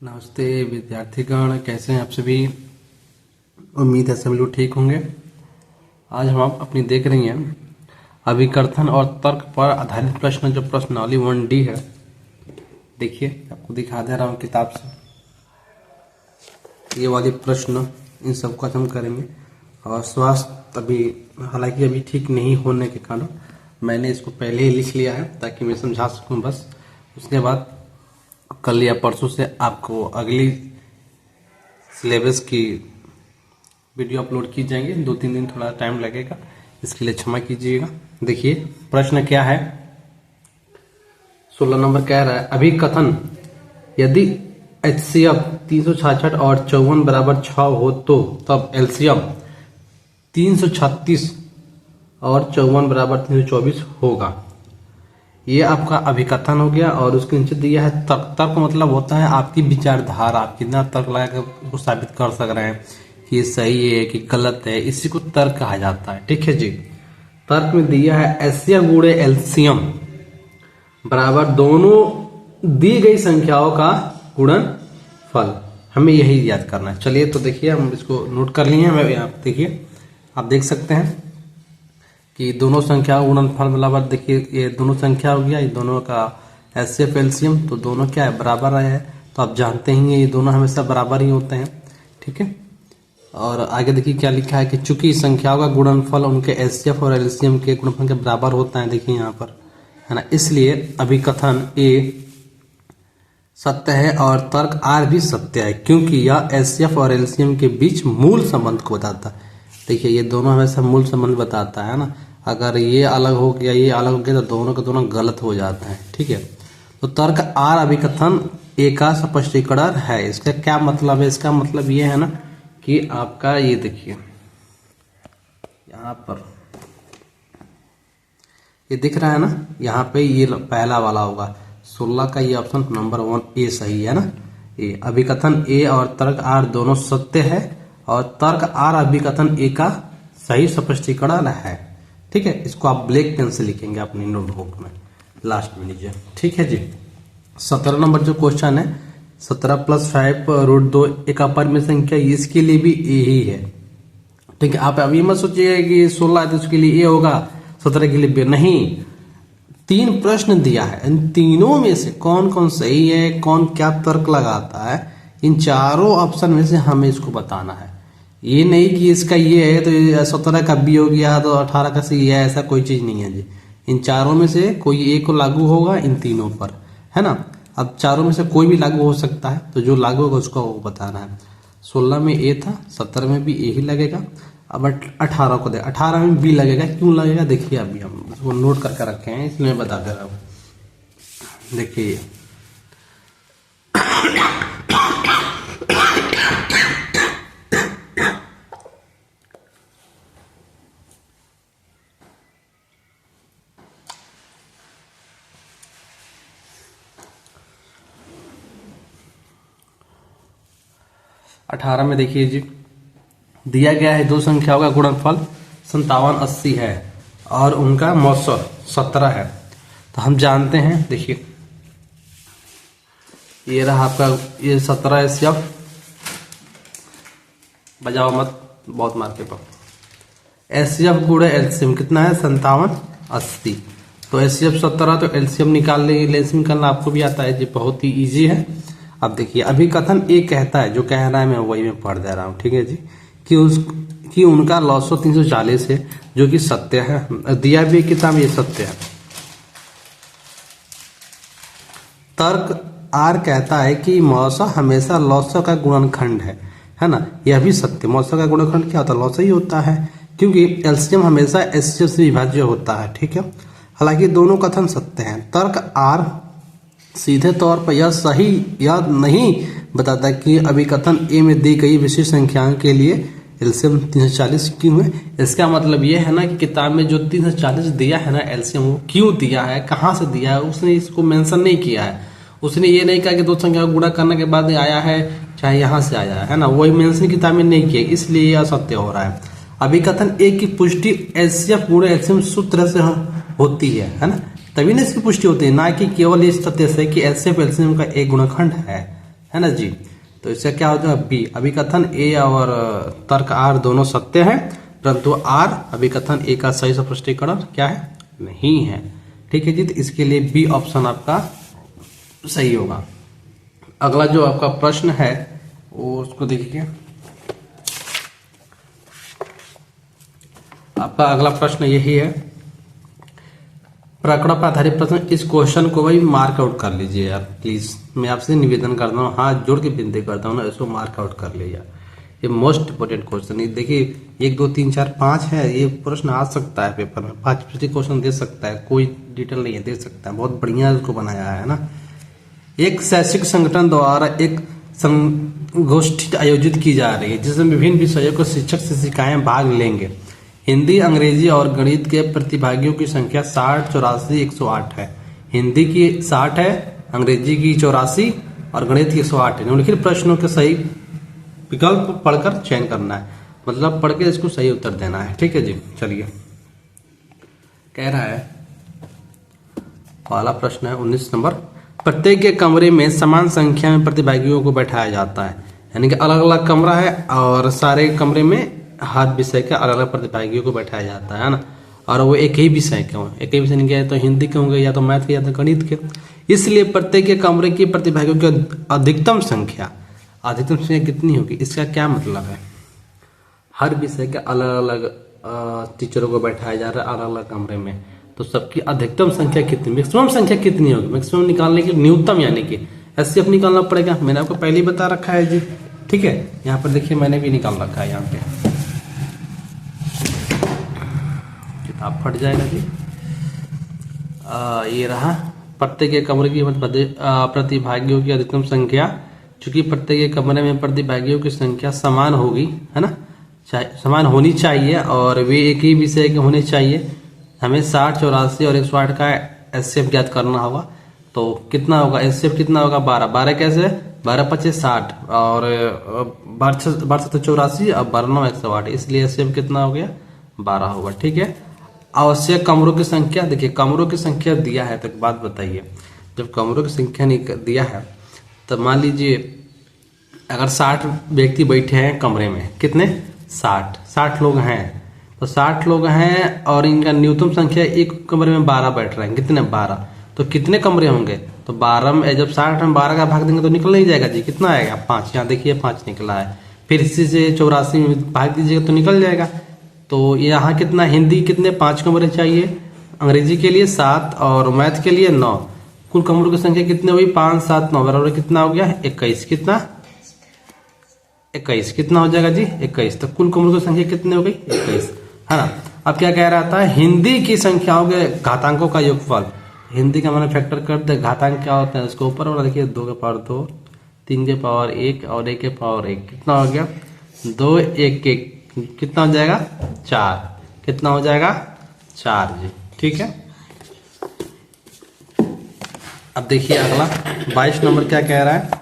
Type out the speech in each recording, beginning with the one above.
नमस्ते विद्यार्थीगण, कैसे हैं आप सभी। उम्मीद है सभी लोग ठीक होंगे। आज हम आप अपनी देख रही हैं अभिकथन और तर्क पर आधारित प्रश्न, जो प्रश्नावली 1D है। देखिए, आपको दिखा दे रहा हूँ किताब से ये वाले प्रश्न, इन सबको हम करेंगे। और स्वास्थ्य हालांकि अभी ठीक नहीं होने के कारण मैंने इसको पहले ही लिख लिया है ताकि मैं समझा सकूँ बस। उसके बाद कल या परसों से आपको अगली सिलेबस की वीडियो अपलोड की जाएंगे। 2-3 दिन थोड़ा टाइम लगेगा, इसके लिए क्षमा कीजिएगा। देखिए प्रश्न क्या है, 16 नंबर कह रहा है अभिकथन, यदि HCF 366 और 54 बराबर 6 हो तो तब LCM 336 और 54 बराबर 324 होगा। ये आपका अभिकथन हो गया। और उसके नीचे दिया है तर्क। तर्क मतलब होता है आपकी विचारधारा, आप कितना तर्क लगाकर उसको साबित कर सक रहे हैं कि ये सही है कि गलत है, इसी को तर्क कहा जाता है। ठीक है जी। तर्क में दिया है HCF गुणे LCM बराबर दोनों दी गई संख्याओं का गुणनफल। हमें यही याद करना है। चलिए तो देखिए, हम इसको नोट कर लिए हैं। मैं यहाँ देखिए, आप देख सकते हैं कि दोनों संख्या गुणनफल बराबर, देखिए ये दोनों संख्या हो गया, ये दोनों का HCF LCM, तो दोनों क्या है, बराबर है। तो आप जानते ही ये दोनों हमेशा बराबर ही होते हैं। ठीक है। और आगे देखिए क्या लिखा है कि चूंकि संख्याओं का गुणनफल उनके HCF और LCM के गुणनफल के बराबर होता है, देखिए यहाँ पर है ना, इसलिए अभिकथन A सत्य है और तर्क R भी सत्य है, क्योंकि यह HCF और LCM के बीच मूल संबंध को बताता है। देखिए ये दोनों हमेशा मूल संबंध बताता है ना। अगर ये अलग हो गया, ये अलग हो गया, तो दोनों के दोनों गलत हो जाते हैं। ठीक है। तो तर्क R अभिकथन A का स्पष्टीकरण है। इसका क्या मतलब है? इसका मतलब ये है ना कि आपका ये देखिए यहाँ पर ये दिख रहा है ना, यहाँ पे ये पहला वाला होगा 16 का, ये ऑप्शन नंबर 1 A सही है ना। ये अभिकथन A और तर्क R दोनों सत्य है और तर्क R अभिकथन A का सही स्पष्टीकरण है। ठीक है। इसको आप ब्लैक पेन से लिखेंगे अपनी नोटबुक में, लास्ट में लीजिए। ठीक है जी। 17 नंबर जो क्वेश्चन है, 17 + 5√2 एक अपरिमेय संख्या, इसके लिए भी A ही है। ठीक है। आप अभी मत सोचिए कि 16 है तो उसके लिए A होगा, 17 के लिए B नहीं। 3 प्रश्न दिया है, इन तीनों में से कौन कौन सही है, कौन क्या तर्क लगाता है, इन चारों ऑप्शन में से हमें इसको बताना है। ये नहीं कि इसका ये है तो 17 का B हो गया तो 18 का C है, ऐसा कोई चीज नहीं है जी। इन चारों में से कोई एक को लागू होगा इन तीनों पर, है ना। अब चारों में से कोई भी लागू हो सकता है, तो जो लागू होगा उसको बताना है। 16 में A था, 17 में भी A ही लगेगा। अब 18 को दे, 18 में B लगेगा। क्यों लगेगा देखिए, अभी हम उसको नोट करके रखे हैं, इसलिए बता दे रहा हूँ। देखिए 18 में देखिए जी, दिया गया है दो संख्याओं का गुणनफल 5780 है और उनका मौसर 17 है। तो हम जानते हैं, देखिए ये रहा आपका, ये 17 HCF, बजाओ मत, बहुत मार के पाओ। HCF गुणे LCM कितना है, 5780। तो HCF 17, तो LCM निकाल लेंगे। LCM निकालना आपको भी आता है जी, बहुत ही इजी है। अब देखिए अभिकथन A कहता है, जो कह रहा है मैं वही में पढ़ दे रहा हूँ। ठीक है जी, कि उनका लॉसो 340 है, जो कि सत्य है। दिया भी किताब, ये सत्य है। तर्क R कहता है कि मौसा हमेशा लॉसो का गुणनखंड है ना। यह भी सत्य। मौसा का गुणनखंड क्या होता है, लॉसो ही होता है, क्योंकि LCM हमेशा HCF से विभाज्य होता है। ठीक है। हालांकि दोनों कथन सत्य हैं। तर्क R सीधे तौर पर यह सही या नहीं बताता कि अभिकथन A में दी गई विशेष संख्याओं के लिए LCM 340 क्यों है। इसका मतलब यह है ना कि किताब में जो 340 दिया है ना LCM, वो क्यों दिया है, कहाँ से दिया है, उसने इसको मेंशन नहीं किया है। उसने ये नहीं कहा कि दो संख्या को गुणा करने के बाद आया है, चाहे यहाँ से आया है ना, वही मेंशन किताब में नहीं किया, इसलिए यह असत्य हो रहा है। अभिकथन A की पुष्टि HCF गुणे LCM सूत्र से होती है ना, तभी ना इसकी पुष्टि होती है, ना कि केवल इस तथ्य से कि HCF LCM का एक गुणनखंड है ना जी। तो इसका क्या हो जाएगा बी। अभिकथन ए और तर्क आर दोनों सत्य हैं, परंतु आर अभिकथन ए का सही स्पष्टीकरण क्या है, नहीं है। ठीक है जी, तो इसके लिए बी ऑप्शन आपका सही होगा। अगला जो आपका प्रश्न है वो उसको देखिए। आपका अगला प्रश्न यही है, प्रकरण पर आधारित प्रश्न। इस क्वेश्चन को भाई मार्क आउट कर लीजिए यार प्लीज, मैं आपसे निवेदन करता हूँ, हाथ जोड़ के विनती करता हूँ ना, इसको मार्क आउट कर लीजिए। ये मोस्ट इंपोर्टेंट क्वेश्चन है। देखिए 1 2 3 4 5 है, ये प्रश्न आ सकता है पेपर में, 5 क्वेश्चन दे सकता है, कोई डिटेल नहीं है, दे सकता है, बहुत बढ़िया इसको बनाया है ना। एक शैक्षिक संगठन द्वारा एक संगोष्ठी आयोजित की जा रही है जिसमें विभिन्न विषयों को शिक्षक शिक्षिकाएं भाग लेंगे। हिंदी, अंग्रेजी और गणित के प्रतिभागियों की संख्या 60, 84, 108 है। हिंदी की 60 है, अंग्रेजी की 84 और गणित की 108 है। निम्नलिखित प्रश्नों के सही विकल्प पढ़कर चयन करना है, मतलब पढ़ के इसको सही उत्तर देना है। ठीक है जी, चलिए। कह रहा है पहला प्रश्न है 19 नंबर, प्रत्येक के कमरे में समान संख्या में प्रतिभागियों को बैठाया जाता है। यानी कि अलग अलग कमरा है और सारे कमरे में हर विषय के अलग अलग प्रतिभागियों को बैठाया जाता है ना, और वो एक ही विषय के हों, एक ही विषय नहीं गए तो हिंदी के होंगे, या तो मैथ के, या तो गणित के। इसलिए प्रत्येक के कमरे की प्रतिभागियों की अधिकतम संख्या कितनी होगी, इसका क्या मतलब है, हर विषय के अलग अलग टीचरों को बैठाया जा रहा है अलग अलग कमरे में, तो सबकी अधिकतम संख्या कितनी, मैक्सिमम संख्या कितनी होगी। मैक्सिमम निकालने के न्यूनतम यानी कि एचसीएफ निकालना पड़ेगा, मैंने आपको पहले ही बता रखा है जी। ठीक है, यहाँ पर देखिए मैंने भी निकाल रखा है, यहाँ पे किताब फट जाएगा जी। ये रहा प्रत्येक के कमरे की प्रतिभागियों की अधिकतम संख्या, चूंकि प्रत्येक कमरे में प्रतिभागियों की संख्या समान होगी, है ना, समान होनी चाहिए और वे एक ही विषय के होने चाहिए। हमें 60, 84 और 108 का एचसीएफ ज्ञात करना होगा, तो कितना होगा एचसीएफ, कितना होगा 12। 12 कैसे, 12 25 60 और 12 84 और 12 9 108, इसलिए एचसीएफ कितना हो गया 12 होगा। ठीक है, आवश्यक कमरों की संख्या, देखिए कमरों की संख्या दिया है, तो एक बात बताइए, जब कमरों की संख्या नहीं दिया है तो मान लीजिए अगर 60 व्यक्ति बैठे हैं कमरे में, कितने 60 लोग हैं, तो 60 लोग हैं और इनका न्यूनतम संख्या एक कमरे में 12 बैठ रहे हैं, कितने 12, तो कितने कमरे होंगे, तो 12 में जब 60 में 12 का भाग देंगे तो निकल नहीं जाएगा जी, कितना आएगा 5, यहाँ देखिए 5 निकला है, फिर इसी से 84 में भाग दीजिएगा तो निकल जाएगा। तो यहाँ कितना, हिंदी कितने 5 कमरे चाहिए, अंग्रेजी के लिए 7 और मैथ के लिए 9, कुल कमरों की संख्या कितनी हुई 5 7 9 बराबर कितना हो गया 21, कितना 21, कितना हो जाएगा जी 21, तो कुल कमरों की संख्या कितनी हो गई 21, है ना। अब क्या कह रहा था, हिंदी की संख्याओं के घातांकों का योगफल, हिंदी का मैंने फैक्टर कर दे, घातांक क्या होता है उसको ऊपर वाला देखिए, 2 के पावर 2, 3 के पावर 1 और 1 के पावर 1, कितना हो गया 2 1 1, कितना हो जाएगा 4, कितना हो जाएगा 4 जी। ठीक है, अब देखिए अगला 22 नंबर क्या कह रहा है,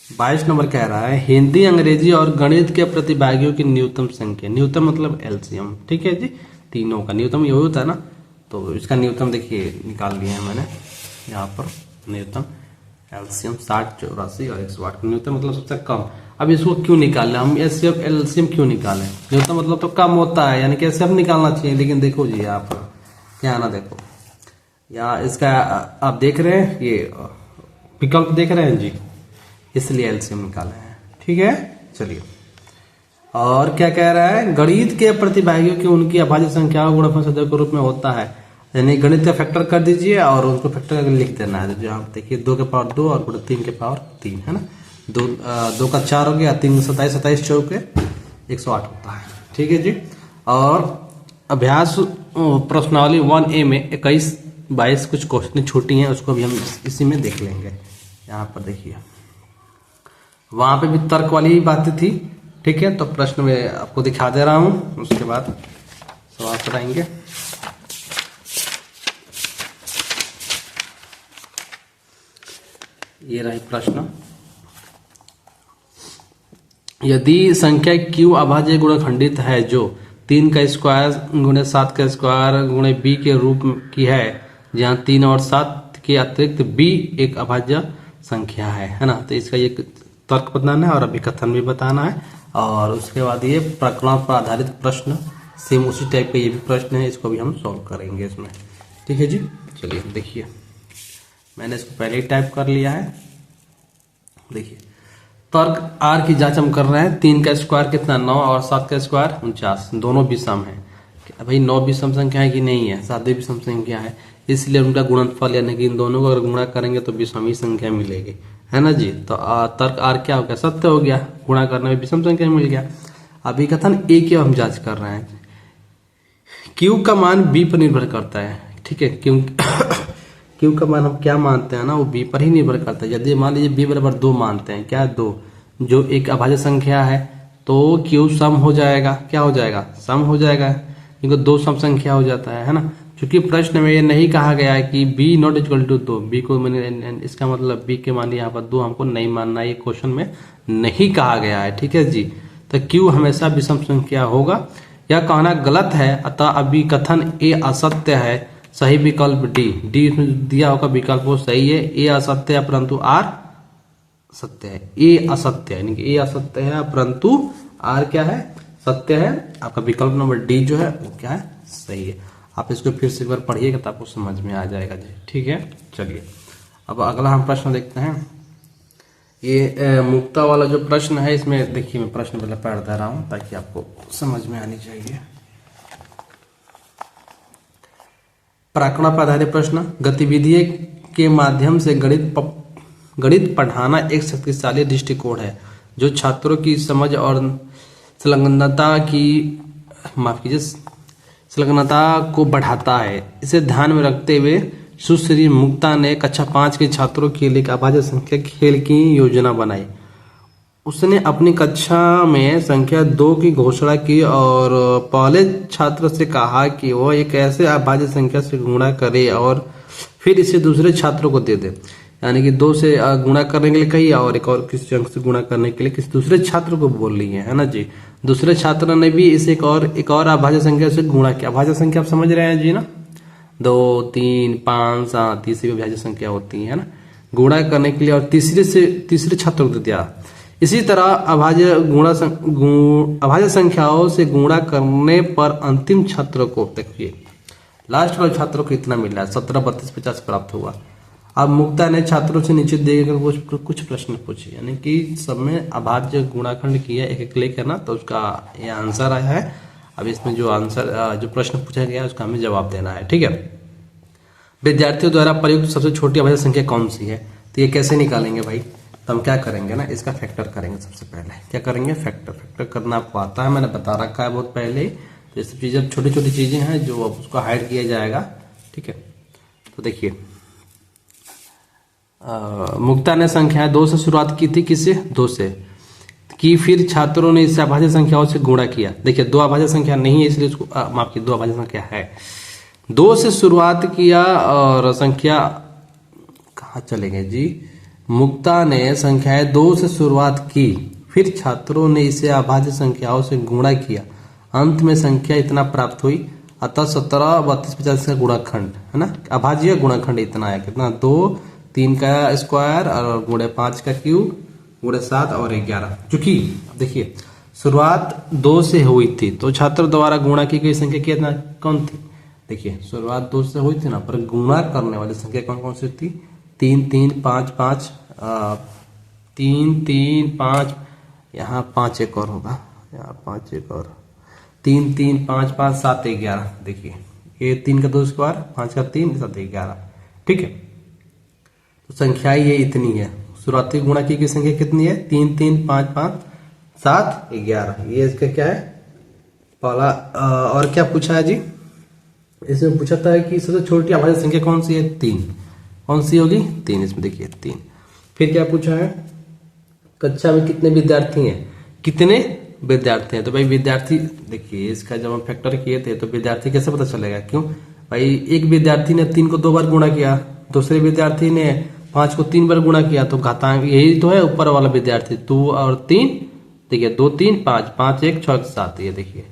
22 नंबर कह रहा है हिंदी, अंग्रेजी और गणित के प्रतिभागियों की न्यूनतम संख्या, न्यूनतम मतलब एलसीएम। ठीक है जी, तीनों का न्यूनतम यही होता है ना, तो इसका न्यूनतम देखिए निकाल लिया है मैंने यहाँ पर, न्यूनतम एलसीएम 60, 84 और 108 का न्यूनतम मतलब सबसे कम। अब इसको क्यों निकालें हम, एलसीएम क्यों निकालें, न्यूनतम मतलब तो कम होता है, यानी कि एलसीएम निकालना चाहिए, लेकिन देखो जी यहाँ पर क्या ना, देखो यहाँ इसका आप देख रहे हैं, ये विकल्प देख रहे हैं जी, इसलिए एलसीएम निकाले हैं। ठीक है, चलिए और क्या कह रहा है, गणित के प्रतिभागियों की उनकी अभाज्य संख्याओं गुणनफल सदस्य के रूप में होता है, यानी गणित का फैक्टर कर दीजिए और उसको फैक्टर करके लिख देना है। जो आप देखिए 2 के पावर 2 और 3 के पावर 3, है ना, 2 का 4 हो गया, 3 27 27 चौके 108 होता है। ठीक है जी, और अभ्यास प्रश्नावली 1A में 21 22 कुछ क्वेश्चन छूटी हैं, उसको भी हम इसी में देख लेंगे। यहाँ पर देखिए वहां पे भी तर्क वाली ही बातें थी। ठीक है, तो प्रश्न में आपको दिखा दे रहा हूं, उसके बाद सवाल कराएंगे। ये रही प्रश्न, यदि संख्या q अभाज्य गुणखंडित है जो 3 का स्क्वायर गुणे 7 का स्क्वायर गुणे b के रूप की है, जहां 3 और 7 के अतिरिक्त बी एक अभाज्य संख्या है ना। तो इसका ये तर्क बताना है और अभिकथन भी बताना है, और उसके बाद ये प्रकरण पर आधारित प्रश्न, सेम उसी टाइप का ये भी प्रश्न है, इसको भी हम सॉल्व करेंगे इसमें। ठीक है जी, चलिए देखिए मैंने इसको पहले ही टाइप कर लिया है। देखिए तर्क आर की जांच हम कर रहे हैं। 3 का स्क्वायर कितना 9 और 7 का स्क्वायर 49, दोनों विषम है। भाई 9 विषम संख्या है कि नहीं है, 7 विषम संख्या है, इसलिए उनका गुणनफल यानी कि इन दोनों को अगर गुणा करेंगे तो विषम ही संख्या मिलेगी, है ना जी। तो तर्क आर क्या हो गया, सत्य हो गया, गुणा करने में विषम संख्या मिल गया। अभिकथन ए की हम जांच कर रहे हैं। क्यू का मान बी पर निर्भर करता है, ठीक है, क्यू का मान हम क्या मानते हैं ना, वो बी पर ही निर्भर करता है। यदि मान लीजिए बी बराबर 2 मानते हैं, क्या 2, जो एक अभाज्य संख्या है, तो क्यू सम हो जाएगा, क्या हो जाएगा, सम हो जाएगा, क्योंकि 2 सम संख्या हो जाता है ना। क्योंकि प्रश्न में ये नहीं कहा गया है कि B not equal to 2, B को मैंने, इसका मतलब बी के मान यहाँ पर 2 हमको नहीं मानना, ये क्वेश्चन में नहीं कहा गया है, ठीक है जी। तो क्यू हमेशा विषम संख्या होगा, यह कहना गलत है, अतः अभिकथन ए असत्य है, सही विकल्प डी इसमें दिया होगा विकल्प वो सही है। ए असत्य है परंतु आर सत्य है, ए असत्य है, यानी कि ए असत्य है परंतु आर क्या है, सत्य है। आपका विकल्प नंबर डी जो है वो क्या है, सही है। आप इसको फिर से एक बार पढ़िएगा तो आपको समझ में आ जाएगा जी, ठीक है। चलिए अब अगला हम प्रश्न देखते हैं। ये मुक्ता वाला जो प्रश्न है, इसमें देखिए मैं प्रश्न पहले पढ़ दे रहा हूं ताकि आपको समझ में आनी चाहिए। प्रकरण पर आधारित प्रश्न, गतिविधि के माध्यम से गणित पढ़ाना एक शक्तिशाली दृष्टिकोण है जो छात्रों की समझ और संलग्नता को बढ़ाता है। इसे ध्यान में रखते हुए सुश्री मुक्ता ने कक्षा 5 के छात्रों के लिए एक अभाज्य संख्या खेल की योजना बनाई। उसने अपनी कक्षा में संख्या 2 की घोषणा की और पहले छात्र से कहा कि वह एक ऐसे अभाज्य संख्या से गुणा करे और फिर इसे दूसरे छात्रों को दे दे। यानी कि 2 से गुणा करने के लिए कही और एक और किसी अंक से गुणा करने के लिए किसी दूसरे छात्र को बोल रही है ना जी। दूसरे छात्र ने भी इसे एक और अभाज्य संख्या से गुणा किया। अभाज्य संख्या आप समझ रहे हैं जी ना, 2, 3, 5, 7 तीसरी अभाज्य संख्या होती है ना, गुणा करने के लिए और तीसरे छात्र को दिया। इसी तरह अभाज्य संख्याओं से गुणा करने पर अंतिम छात्र को, देखिए लास्ट वाले छात्र को इतना मिला, 17, 32, 50 प्राप्त हुआ। अब मुक्ता ने छात्रों से नीचे देकर कुछ प्रश्न पूछे, यानी कि सब में अभाज्य गुणाखंड किया एक एक लेकर ना, तो उसका ये आंसर आया है। अब इसमें जो प्रश्न पूछा गया है उसका हमें जवाब देना है, ठीक है। विद्यार्थियों द्वारा प्रयुक्त सबसे छोटी अभाज्य संख्या कौन सी है, तो ये कैसे निकालेंगे भाई, तो हम क्या करेंगे ना, इसका फैक्टर करेंगे। सबसे पहले क्या करेंगे, फैक्टर करना आपको आता है, मैंने बता रखा है बहुत पहले ही। तो ये सब चीजें छोटी छोटी चीजें हैं जो अब उसको हाइड किया जाएगा, ठीक है। तो देखिए मुक्ता ने संख्या 2 से शुरुआत की थी, किससे, 2 से की, फिर छात्रों ने इसे अभाज्य संख्याओं से गुणा किया। देखिए 2 अभाज्य संख्या नहीं है इसलिए उसको माफ की, 2 अभाज्य संख्या है। 2 से शुरुआत किया और संख्या कहाँ चलेंगे जी, मुक्ता ने संख्याएं 2 से शुरुआत की, फिर छात्रों ने इसे अभाज्य संख्याओं से गुणा किया, अंत में संख्या इतना प्राप्त हुई। अतः 17, 32, 50 का गुणाखंड है ना, अभाज्य गुणाखंड इतना है, कितना, 2, 3 का स्क्वायर और गुणे 5 का क्यूब गुणे 7 और 11। चूंकि देखिए शुरुआत 2 से हुई थी तो छात्र द्वारा गुणा की गई संख्या कितना कौन थी, देखिए शुरुआत 2 से हुई थी ना, पर गुणा करने वाली संख्या कौन कौन सी थी, 3, 3, 5, 5, 3, 3, 5, यहाँ 5 एक और होगा, यहाँ 5 एक और, 3, 3, 5, 5, 7, 11। देखिए ये 3 का 2 स्क्वायर, 5 का 3, 7, 11, ठीक है। तो संख्या ये इतनी है, शुरुआती गुणा की गई संख्या कितनी है, 3, 3, 5, 5, 7, 11। ये इसका क्या है पहला। और क्या पूछा है जी, इसमें पूछा था कि सबसे छोटी अभाज्य संख्या कौन सी है, 3, कौन सी होगी, 3, इसमें देखिए 3। फिर क्या पूछा है, कक्षा में कितने विद्यार्थी हैं, कितने विद्यार्थी हैं, तो भाई विद्यार्थी, देखिए इसका जब हम फैक्टर किए थे तो विद्यार्थी कैसे पता चलेगा, क्यों भाई एक विद्यार्थी ने 3 को 2 बार गुणा किया, दूसरे विद्यार्थी ने 5 को 3 बार गुणा किया, तो घातांक यही तो है ऊपर वाला विद्यार्थी, 2 और 3, देखिए 2, 3, 5, 5, 1, 6, 7, ये देखिए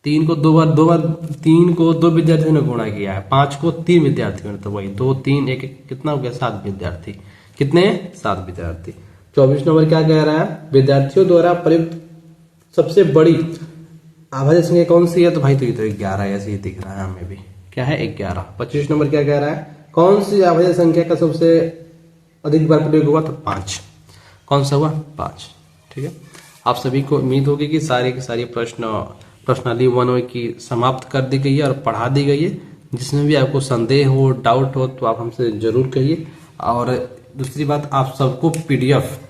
3 को 3 को 2 विद्यार्थियों ने गुणा किया है, 5 को 3 विद्यार्थियों ने, तो वही 2 3 1 कितना हो गया, 7 विद्यार्थी। कितने, 7 विद्यार्थी। 24 नंबर क्या कह रहा है, विद्यार्थियों द्वारा प्रयुक्त सबसे बड़ी आभाज्य संख्या कौन सी है, तो भाई तो ये तो 11 ऐसे ही दिख रहा है हमें भी, क्या है 11। 25 नंबर क्या कह रहा है, कौन सी आभाज्य संख्या का सबसे अधिक बार प्रयोग हुआ, तो 5। कौन सा हुआ, 5। ठीक है, आप सभी को उम्मीद होगी कि सारी की सारी प्रश्नावली 1 की समाप्त कर दी गई है और पढ़ा दी गई है। जिसमें भी आपको संदेह हो, डाउट हो, तो आप हमसे जरूर कहिए। और दूसरी बात, आप सबको पीडीएफ,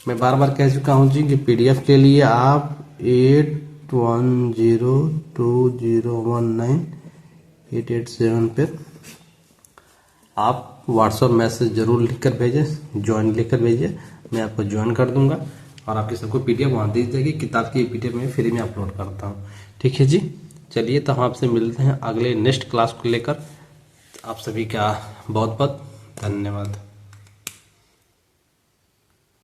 मैं बार बार कह चुका हूँ जी कि पीडीएफ के लिए आप 8102019887 पे आप व्हाट्सएप मैसेज जरूर लिखकर भेजें, ज्वाइन लिखकर भेजिए, मैं आपको ज्वाइन कर दूंगा और आपकी सबको पीडीएफ वहाँ दी जाएगी। किताब की पीडीएफ मैं फ्री में अपलोड करता हूँ। ठीक है जी, चलिए तो हम आपसे मिलते हैं अगले नेक्स्ट क्लास को लेकर। आप सभी का बहुत बहुत धन्यवाद।